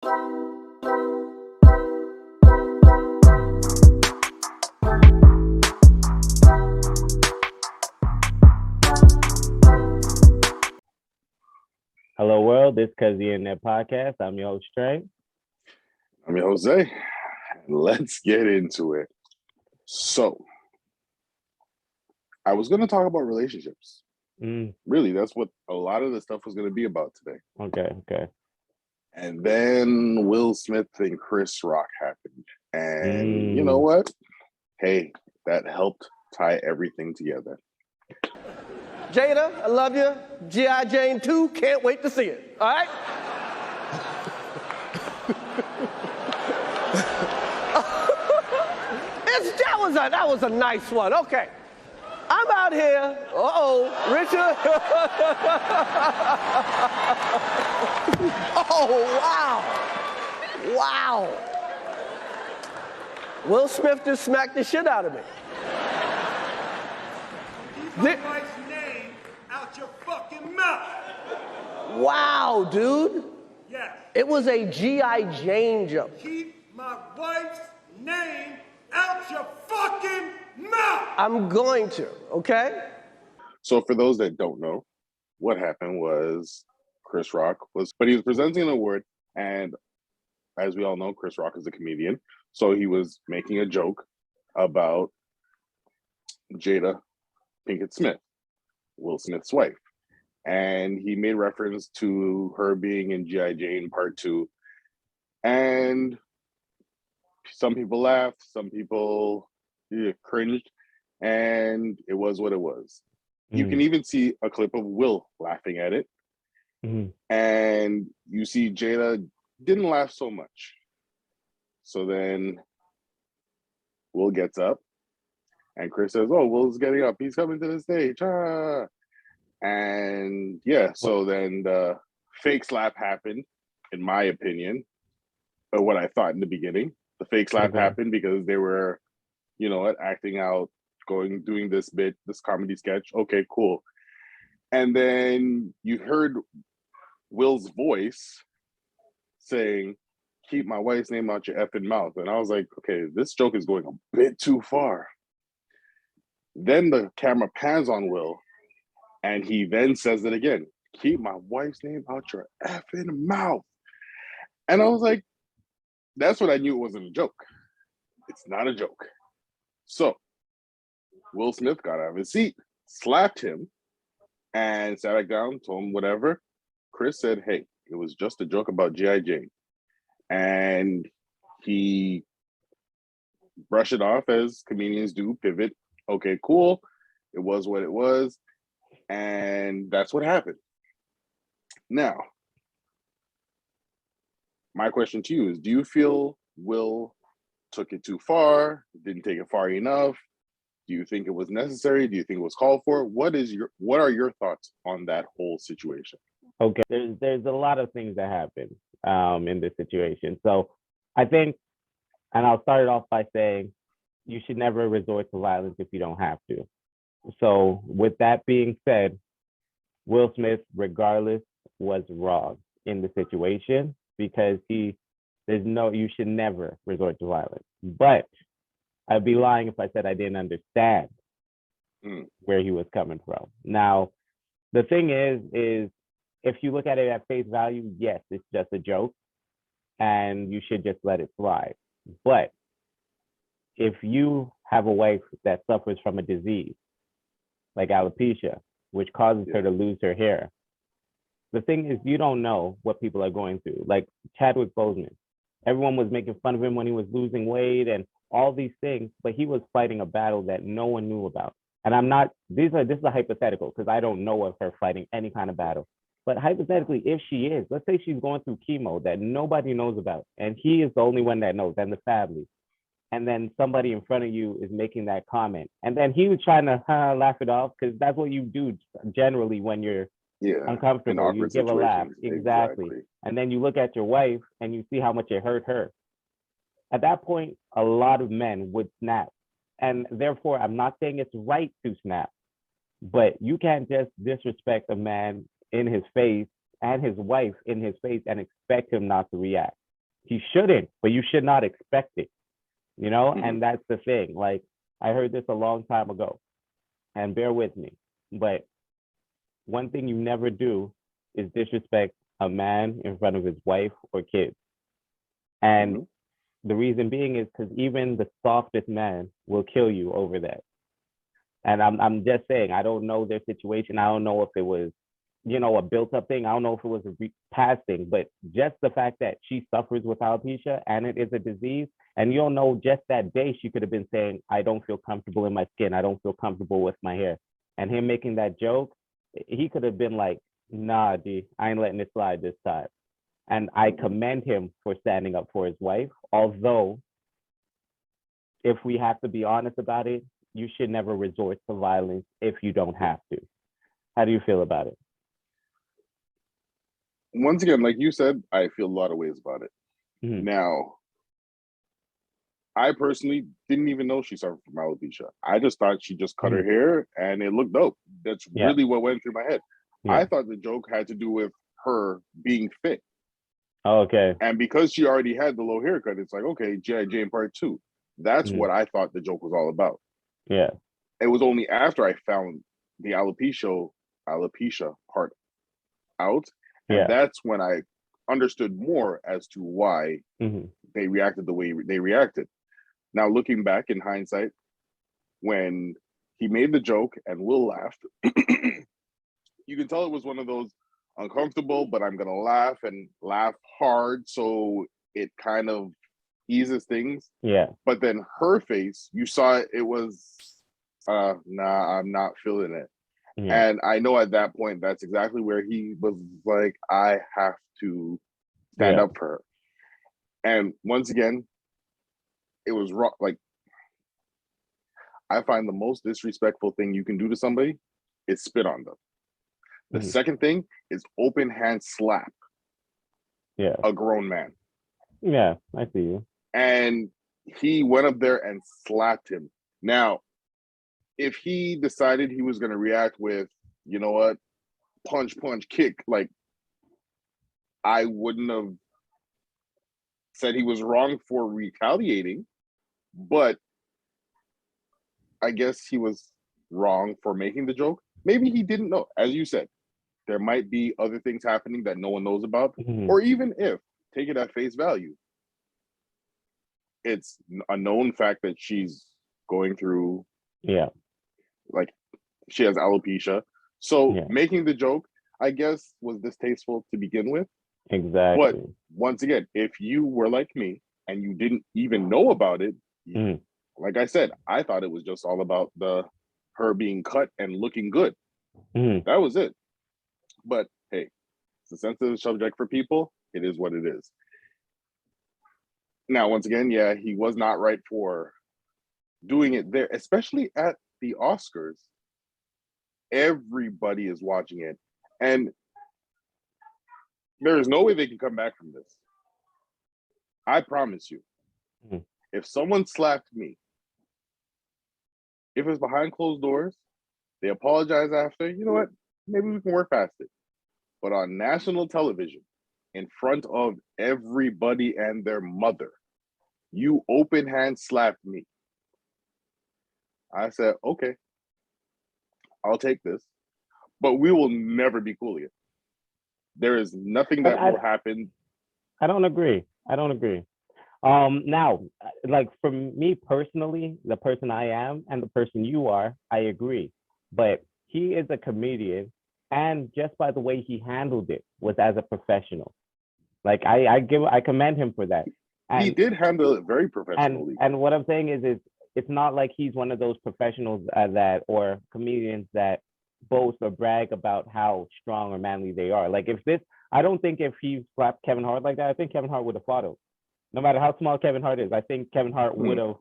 Hello, world. This is CuzTheInternet podcast. I'm your host, Trey. I'm your Jose. Let's get into it. So, I was going to talk about relationships. Really, that's what a lot of the stuff was going to be about today. Okay. And then Will Smith and Chris Rock happened. And you know what? Hey, that helped tie everything together. Jada, I love you. G.I. Jane 2, can't wait to see it. All right? that was a nice one. Okay. I'm out here. Richard. Oh, wow. Will Smith just smacked the shit out of me. Keep my wife's name out your fucking mouth. Wow, dude. Yes. It was a G.I. Jane joke. Keep my wife's name out your fucking mouth. I'm going to, okay? So for those that don't know, what happened was Chris Rock was presenting an award, and as we all know, Chris Rock is a comedian. So he was making a joke about Jada Pinkett Smith, Will Smith's wife. And he made reference to her being in G.I. Jane Part 2. And some people laughed, some people cringed, and it was what it was. You can even see a clip of Will laughing at it. And you see Jada didn't laugh so much. So then Will gets up and Chris says, "Oh, Will's getting up. He's coming to the stage." And yeah, so then the fake slap happened, in my opinion, or what I thought in the beginning. The fake slap happened because they were, acting out, doing this comedy sketch. Okay, cool. And then you heard Will's voice saying, "Keep my wife's name out your effing mouth." And I was like, okay, this joke is going a bit too far. Then the camera pans on Will, and he then says it again, "Keep my wife's name out your effing mouth." And I was like, that's when I knew it wasn't a joke. It's not a joke. So Will Smith got out of his seat, slapped him, and sat back down, told him whatever. Chris said, "Hey, it was just a joke about G.I. Jane." And he brushed it off as comedians do, pivot. Okay, cool. It was what it was. And that's what happened. Now, my question to you is, do you feel Will took it too far, didn't take it far enough? Do you think it was necessary? Do you think it was called for? What are your thoughts on that whole situation? Okay, there's a lot of things that happen in this situation. So I think, and I'll start it off by saying, you should never resort to violence if you don't have to. So with that being said, Will Smith, regardless, was wrong in the situation because you should never resort to violence. But I'd be lying if I said I didn't understand where he was coming from. Now, the thing is if you look at it at face value, yes, it's just a joke and you should just let it slide. But if you have a wife that suffers from a disease like alopecia, which causes her to lose her hair, the thing is, you don't know what people are going through. Like Chadwick Boseman, everyone was making fun of him when he was losing weight and all these things, but he was fighting a battle that no one knew about. And this is a hypothetical because I don't know of her fighting any kind of battle. But hypothetically, if she is, let's say she's going through chemo that nobody knows about, and he is the only one that knows, and the family. And then somebody in front of you is making that comment. And then he was trying to laugh it off because that's what you do generally when you're uncomfortable. You give a laugh. Exactly. And then you look at your wife and you see how much it hurt her. At that point, a lot of men would snap. And therefore, I'm not saying it's right to snap, but you can't just disrespect a man in his face and his wife in his face and expect him not to react. He shouldn't, but you should not expect it, you know? Mhm. And that's the thing. Like, I heard this a long time ago, and bear with me, but one thing you never do is disrespect a man in front of his wife or kids. And Mhm. the reason being is because even the softest man will kill you over that. And I'm just saying, I don't know their situation. I don't know if it was, you know, a built up thing. I don't know if it was a past thing, but just the fact that she suffers with alopecia and it is a disease, and you don't know, just that day she could have been saying, I don't feel comfortable in my skin. I don't feel comfortable with my hair. And him making that joke, he could have been like, nah, D, I ain't letting it slide this time. And I Mhm. commend him for standing up for his wife. Although, if we have to be honest about it, you should never resort to violence if you don't have to. How do you feel about it? Once again, like you said, I feel a lot of ways about it. Mhm. Now, I personally didn't even know she suffered from alopecia. I just thought she just cut her hair and it looked dope. That's Yeah. really what went through my head. Yeah. I thought the joke had to do with her being fit. Okay. And because she already had the low haircut, it's like, okay, G.I. Jane Part 2. That's Mhm. what I thought the joke was all about. Yeah. It was only after I found the alopecia part out, and Yeah. that's when I understood more as to why Mhm. they reacted the way they reacted. Now, looking back in hindsight, when he made the joke and Will laughed, you can tell it was one of those uncomfortable, but I'm gonna laugh and laugh hard, so it kind of eases things. Yeah. But then her face, you saw it, it was nah, I'm not feeling it. Yeah. And I know at that point that's exactly where he was like, I have to stand Yeah. up for her. And once again, it was wrong. Like, I find the most disrespectful thing you can do to somebody is spit on them. The Mhm. second thing is open hand slap Yeah. a grown man. Yeah. I see you. And he went up there and slapped him. Now, if he decided he was going to react with, you know what, punch, punch, kick, like, I wouldn't have said he was wrong for retaliating, but I guess he was wrong for making the joke. Maybe he didn't know. As you said, there might be other things happening that no one knows about, Mhm. or even if, take it at face value, it's a known fact that she's going through, Yeah. like, she has alopecia. So Yeah. making the joke, I guess, was distasteful to begin with. But Exactly. once again, if you were like me and you didn't even know about it, Mhm. like I said, I thought it was just all about the her being cut and looking good. Mhm. That was it. But hey, it's a sensitive subject for people. It is what it is. Now, once again, yeah, he was not right for doing it there, especially at the Oscars. Everybody is watching it. And there is no way they can come back from this. I promise you. Mhm. If someone slapped me, if it's behind closed doors, they apologize after, you know what? Maybe we can work past it. But on national television, in front of everybody and their mother, you open hand slapped me. I said, okay, I'll take this. But we will never be cool again. There is nothing I, that I will happen. I don't agree. I don't agree. Now, like for me personally, the person I am and the person you are, I agree. But he is a comedian, and just by the way he handled it was as a professional. Like I commend him for that. He And did handle it very and professionally. and what I'm saying is it's not like he's one of those professionals that or comedians that boast or brag about how strong or manly they are. Like if this, I don't think if he slapped Kevin Hart like that, I think Kevin Hart would have fought him. No matter how small Kevin Hart is, I think Kevin Hart would Hmm. have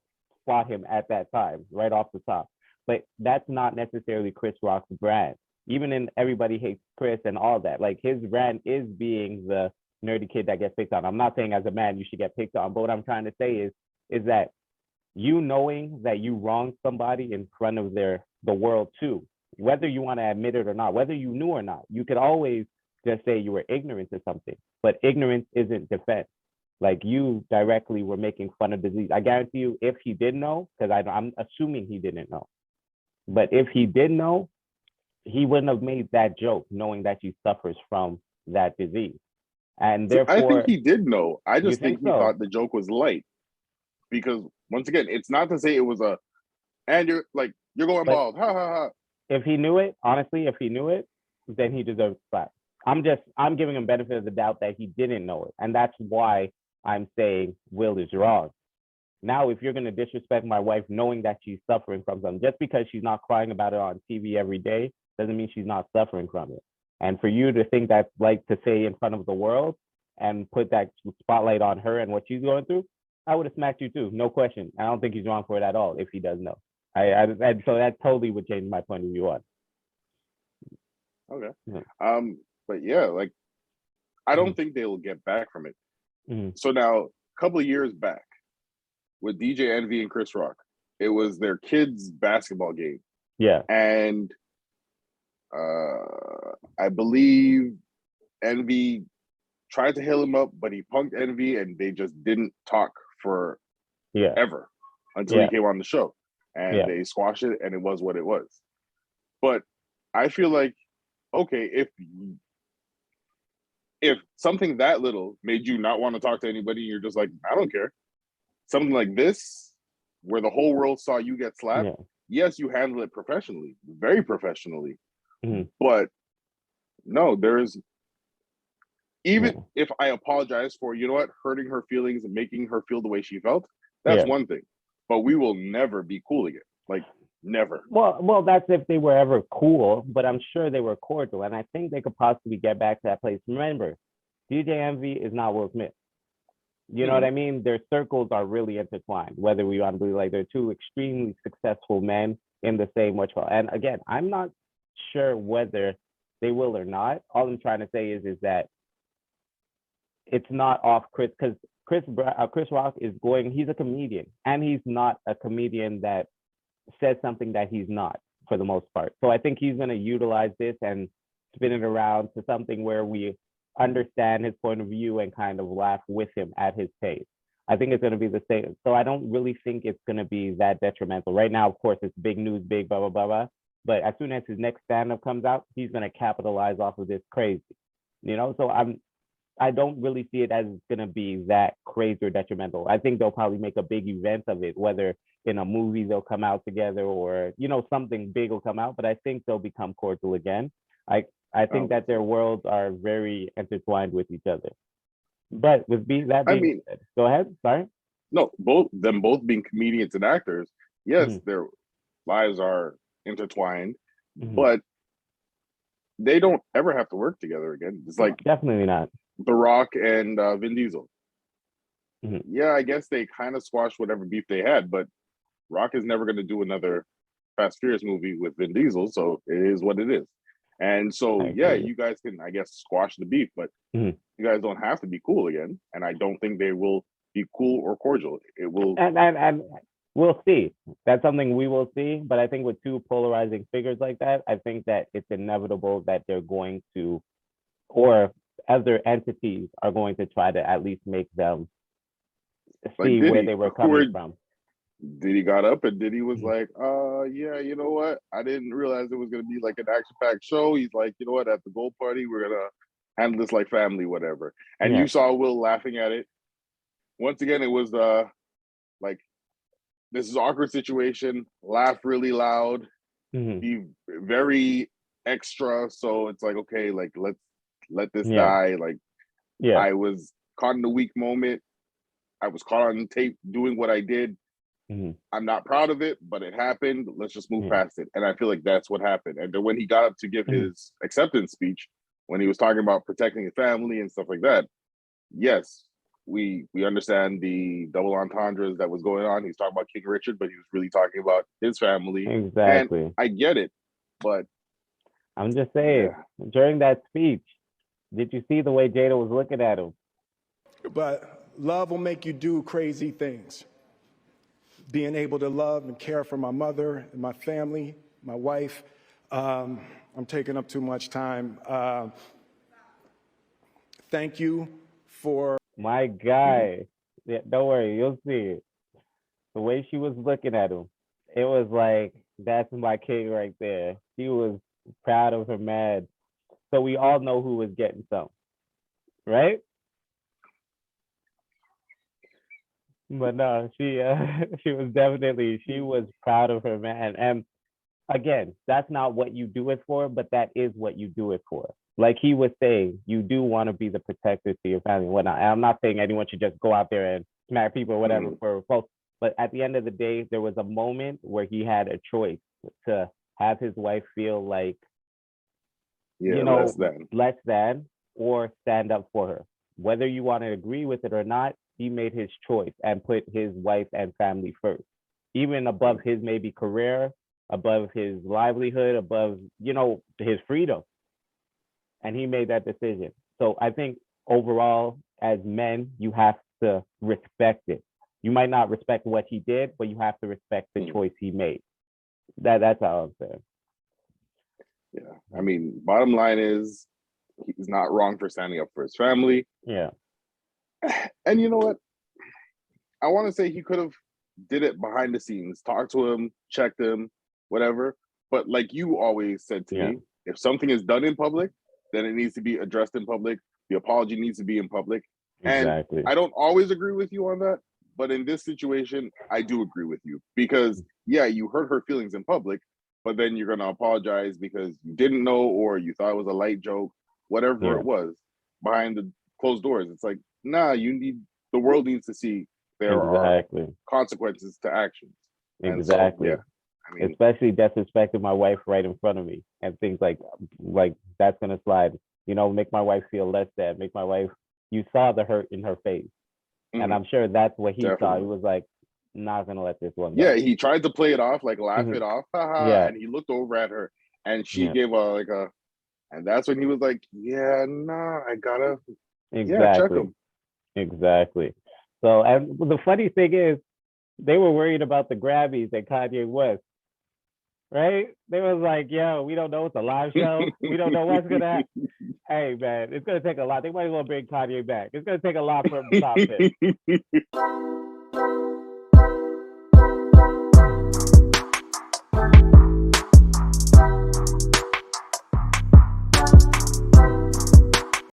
fought him at that time, right off the top. But that's not necessarily Chris Rock's brand. Even in Everybody Hates Chris and all that, like his brand is being the nerdy kid that gets picked on. I'm not saying as a man you should get picked on, but what I'm trying to say is that you knowing that you wronged somebody in front of the world too, whether you want to admit it or not, whether you knew or not, you could always just say you were ignorant to something, but ignorance isn't defense. Like you directly were making fun of disease. I guarantee you, if he did know, because I'm assuming he didn't know, but if he did know, he wouldn't have made that joke knowing that she suffers from that disease. And See, I think therefore, he did know. I you just think think he so? thought the joke was light because once again, it's not to say it was a and you're like you're going But bald. Ha ha ha. if he knew it, honestly, if he knew it, then he deserves to slap. I'm giving him benefit of the doubt that he didn't know it. And that's why I'm saying Will is wrong. Now, if you're going to disrespect my wife knowing that she's suffering from something, just because she's not crying about it on TV every day, doesn't mean she's not suffering from it. And for you to think that's like to say in front of the world and put that spotlight on her and what she's going through, I would have smacked you too, no question. I don't think he's wrong for it at all if he does know. And so that totally would change my point of view on. Okay. Yeah. But yeah, like I don't Mhm. think they will get back from it. Mhm. So now, a couple of years back, with DJ Envy and Chris Rock, it was their kids' basketball game, Yeah. and I believe Envy tried to heal him up, but he punked Envy, and they just didn't talk for Yeah. ever until he Yeah. came on the show, and Yeah. they squashed it, and it was what it was. But I feel like, okay, if something that little made you not want to talk to anybody, you're just like, I don't care. Something like this, where the whole world saw you get slapped, Yeah. yes, you handle it professionally, very professionally. Mhm. But no, there's even Yeah. if I apologize for, you know what, hurting her feelings and making her feel the way she felt, that's Yeah. one thing. But we will never be cool again. Like never. Well, that's if they were ever cool, but I'm sure they were cordial, and I think they could possibly get back to that place. Remember, DJ Envy is not Will Smith. You know what I mean? Their circles are really intertwined. Whether we want to believe, like they're two extremely successful men in the same much. And again, I'm not sure whether they will or not. All I'm trying to say is that it's not off Chris, because Chris Rock is going. He's a comedian, and he's not a comedian that says something that he's not for the most part. So I think he's going to utilize this and spin it around to something where we understand his point of view and kind of laugh with him at his pace. I think it's going to be the same. So I don't really think it's going to be that detrimental. Right now, of course, it's big news, big blah, blah, blah, blah. But as soon as his next stand-up comes out, he's going to capitalize off of this crazy. So I don't really see it as going to be that crazy or detrimental. I think they'll probably make a big event of it, whether in a movie they'll come out together or, something big will come out, but I think they'll become cordial again. I think that their worlds are very intertwined with each other. But with that being said, go ahead. Sorry. No, both being comedians and actors, yes, their lives are intertwined, but they don't ever have to work together again. It's like definitely not. The Rock and Vin Diesel. Yeah, I guess they kind of squashed whatever beef they had, but Rock is never going to do another Fast Furious movie with Vin Diesel, so it is what it is. And so, yeah, you guys can, I guess, squash the beef, but you guys don't have to be cool again. And I don't think they will be cool or cordial. It will. And we'll see. That's something we will see. But I think with two polarizing figures like that, I think that it's inevitable that they're going to, or other entities are going to try to at least make them see where they were coming from. Diddy got up and Diddy was like, yeah, you know what? I didn't realize it was going to be like an action-packed show. He's like, you know what? At the gold party, we're going to handle this like family, whatever. And you saw Will laughing at it. Once again, it was like, this is an awkward situation. Laugh really loud. Be very extra. So it's like, okay, like, let's let this die. Like, I was caught in a weak moment. I was caught on tape doing what I did. I'm not proud of it, but it happened. Let's just move past it. And I feel like that's what happened. And then when he got up to give his acceptance speech, when he was talking about protecting his family and stuff like that, yes, we understand the double entendres that was going on. He's talking about King Richard, but he was really talking about his family. Exactly. And I get it, but I'm just saying, during that speech, did you see the way Jada was looking at him? But love will make you do crazy things. Being able to love and care for my mother and my family, my wife. I'm taking up too much time. Thank you for... My guy. Yeah, don't worry, you'll see it. The way she was looking at him, it was like, that's my king right there. She was proud of her man. So we all know who was getting some, right? But no, she she was definitely, she was proud of her man. And again, that's not what you do it for, but that is what you do it for. Like he was saying, you do want to be the protector to your family and whatnot. And I'm not saying anyone should just go out there and smack people or whatever for both. But at the end of the day, there was a moment where he had a choice to have his wife feel like, Yeah, you know, less than. or stand up for her. Whether you want to agree with it or not, he made his choice and put his wife and family first, even above his maybe career, above his livelihood, above, you know, his freedom. And he made that decision. So I think overall, as men, you have to respect it. You might not respect what he did, but you have to respect the choice he made. That's how I'm saying. Yeah. I mean, bottom line is he's not wrong for standing up for his family. Yeah. And you know what? I want to say he could have did it behind the scenes, talked to him, checked him, whatever. But like you always said to me, if something is done in public, then it needs to be addressed in public. The apology needs to be in public. Exactly. And I don't always agree with you on that, but in this situation, I do agree with you because yeah, you hurt her feelings in public, but then you're gonna apologize because you didn't know or you thought it was a light joke, whatever it was, behind the closed doors. It's like, nah, the world needs to see there are consequences to actions. Exactly. And so, yeah, I mean, especially disrespecting my wife right in front of me and things like that's gonna slide. You know, make my wife feel less than. Make my wife. You saw the hurt in her face, and I'm sure that's what he saw. He was like, not gonna let this one go. Yeah, he tried to play it off, like laugh it off, haha, and he looked over at her, and she gave and that's when he was like, yeah, nah, I gotta, check him. Exactly. So, and the funny thing is, they were worried about the Grammys and Kanye West, right? They was like, yo, we don't know, it's a live show. We don't know what's gonna happen. Hey man, it's gonna take a lot. They might as well bring Kanye back. It's gonna take a lot for him to top him.